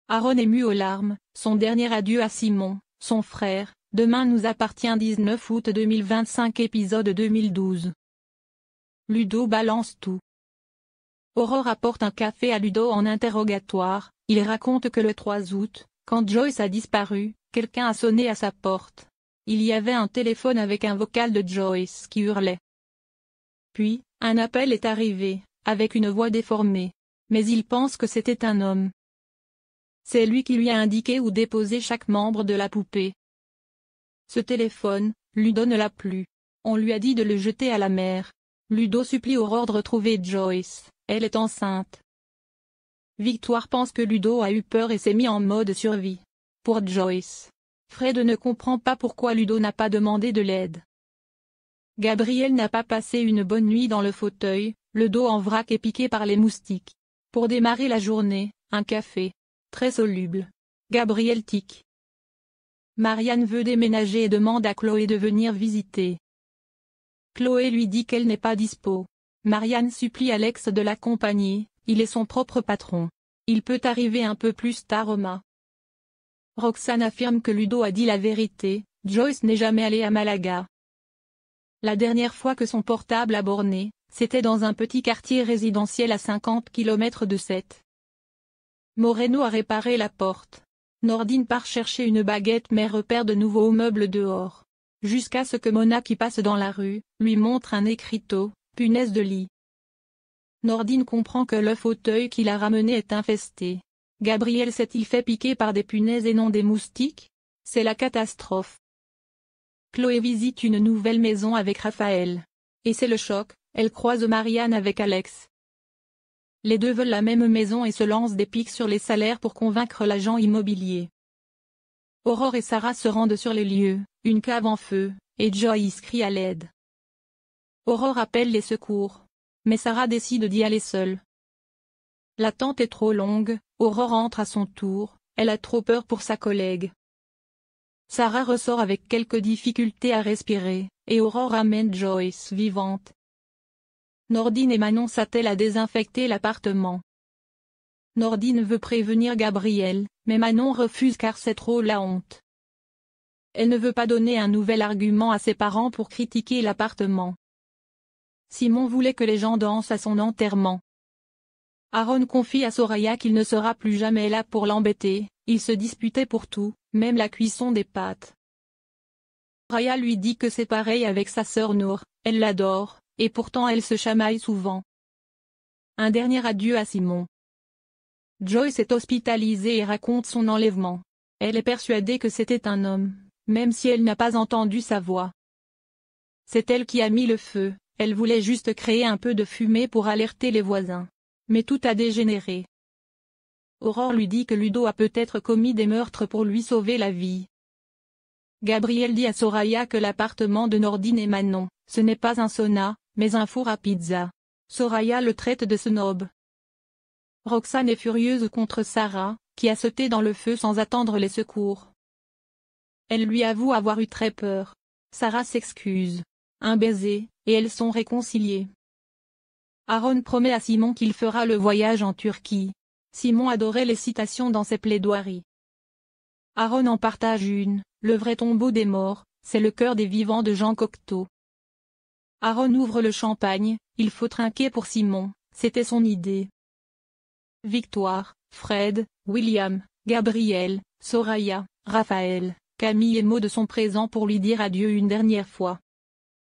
Aaron ému aux larmes, son dernier adieu à Simon, son frère, Demain nous appartient 19 août 2025 épisode 2012. Ludo balance tout. Aurore apporte un café à Ludo en interrogatoire, il raconte que le 3 août, quand Joyce a disparu, quelqu'un a sonné à sa porte. Il y avait un téléphone avec un vocal de Joyce qui hurlait. Puis, un appel est arrivé, avec une voix déformée. Mais il pense que c'était un homme. C'est lui qui lui a indiqué où déposer chaque membre de la poupée. Ce téléphone, Ludo ne l'a plus. On lui a dit de le jeter à la mer. Ludo supplie Aurore de retrouver Joyce, elle est enceinte. Victoire pense que Ludo a eu peur et s'est mis en mode survie. Pour Joyce, Fred ne comprend pas pourquoi Ludo n'a pas demandé de l'aide. Gabriel n'a pas passé une bonne nuit dans le fauteuil, le dos en vrac et piqué par les moustiques. Pour démarrer la journée, un café. Très soluble. Gabriel tique. Marianne veut déménager et demande à Chloé de venir visiter. Chloé lui dit qu'elle n'est pas dispo. Marianne supplie Alex de l'accompagner, il est son propre patron. Il peut arriver un peu plus tard Oma. Roxane affirme que Ludo a dit la vérité, Joyce n'est jamais allée à Malaga. La dernière fois que son portable a borné, c'était dans un petit quartier résidentiel à 50 km de Sète. Moreno a réparé la porte. Nordine part chercher une baguette mais repère de nouveaux meubles dehors. Jusqu'à ce que Mona qui passe dans la rue, lui montre un écriteau, punaise de lit. Nordine comprend que le fauteuil qu'il a ramené est infesté. Gabriel s'est-il fait piquer par des punaises et non des moustiques? C'est la catastrophe. Chloé visite une nouvelle maison avec Raphaël. Et c'est le choc, elle croise Marianne avec Alex. Les deux veulent la même maison et se lancent des pics sur les salaires pour convaincre l'agent immobilier. Aurore et Sarah se rendent sur les lieux, une cave en feu, et Joyce crie à l'aide. Aurore appelle les secours. Mais Sarah décide d'y aller seule. L'attente est trop longue, Aurore entre à son tour, elle a trop peur pour sa collègue. Sarah ressort avec quelques difficultés à respirer, et Aurore amène Joyce vivante. Nordine et Manon s'attellent à désinfecter l'appartement. Nordine veut prévenir Gabriel, mais Manon refuse car c'est trop la honte. Elle ne veut pas donner un nouvel argument à ses parents pour critiquer l'appartement. Simon voulait que les gens dansent à son enterrement. Aaron confie à Soraya qu'il ne sera plus jamais là pour l'embêter, ils se disputaient pour tout, même la cuisson des pâtes. Soraya lui dit que c'est pareil avec sa sœur Nour, elle l'adore, et pourtant elle se chamaille souvent. Un dernier adieu à Simon. Joyce est hospitalisée et raconte son enlèvement. Elle est persuadée que c'était un homme, même si elle n'a pas entendu sa voix. C'est elle qui a mis le feu, elle voulait juste créer un peu de fumée pour alerter les voisins. Mais tout a dégénéré. Aurore lui dit que Ludo a peut-être commis des meurtres pour lui sauver la vie. Gabriel dit à Soraya que l'appartement de Nordine et Manon, ce n'est pas un sauna, mais un four à pizza. Soraya le traite de snob. Roxane est furieuse contre Sarah, qui a sauté dans le feu sans attendre les secours. Elle lui avoue avoir eu très peur. Sarah s'excuse. Un baiser, et elles sont réconciliées. Aaron promet à Simon qu'il fera le voyage en Turquie. Simon adorait les citations dans ses plaidoiries. Aaron en partage une, le vrai tombeau des morts, c'est le cœur des vivants de Jean Cocteau. Aaron ouvre le champagne, il faut trinquer pour Simon, c'était son idée. Victoire, Fred, William, Gabriel, Soraya, Raphaël, Camille et Maud sont présents pour lui dire adieu une dernière fois.